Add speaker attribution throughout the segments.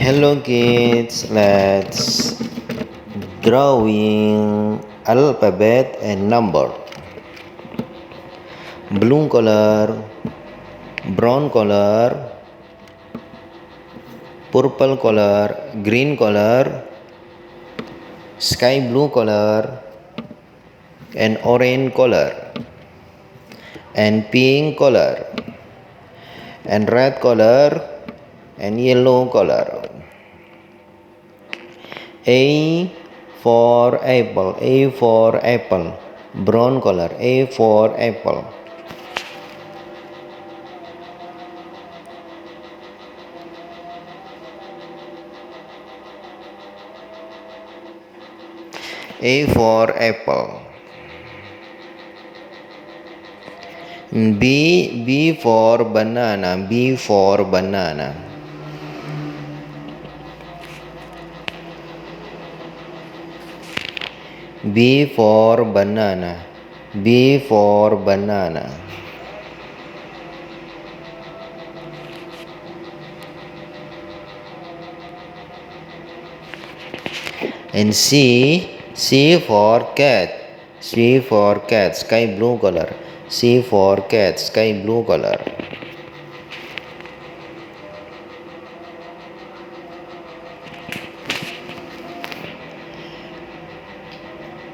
Speaker 1: Hello kids, let's drawing alphabet and number. Blue color, brown color, purple color, green color, sky blue color, and orange color, and pink color, and red color, and yellow color. A for apple, A for apple, brown color, A for apple. A for apple. B for banana, B for banana. B for banana, B for banana. And C for cat, C for cat, sky blue color, C for cat, sky blue color.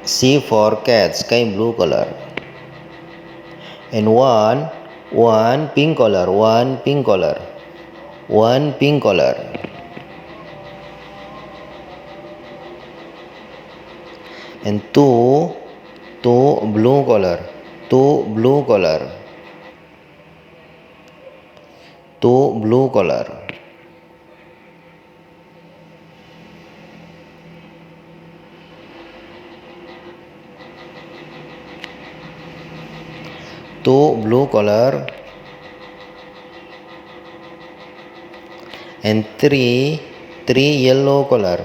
Speaker 1: C for cat, sky blue color. And one pink color, one pink color, one pink color. And two blue color, two blue color, two blue color. Two blue color. And three yellow color,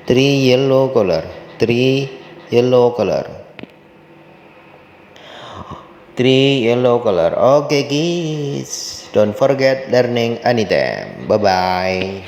Speaker 1: three yellow color, three yellow color, three yellow color. Okay kids, don't forget learning anytime. Bye bye.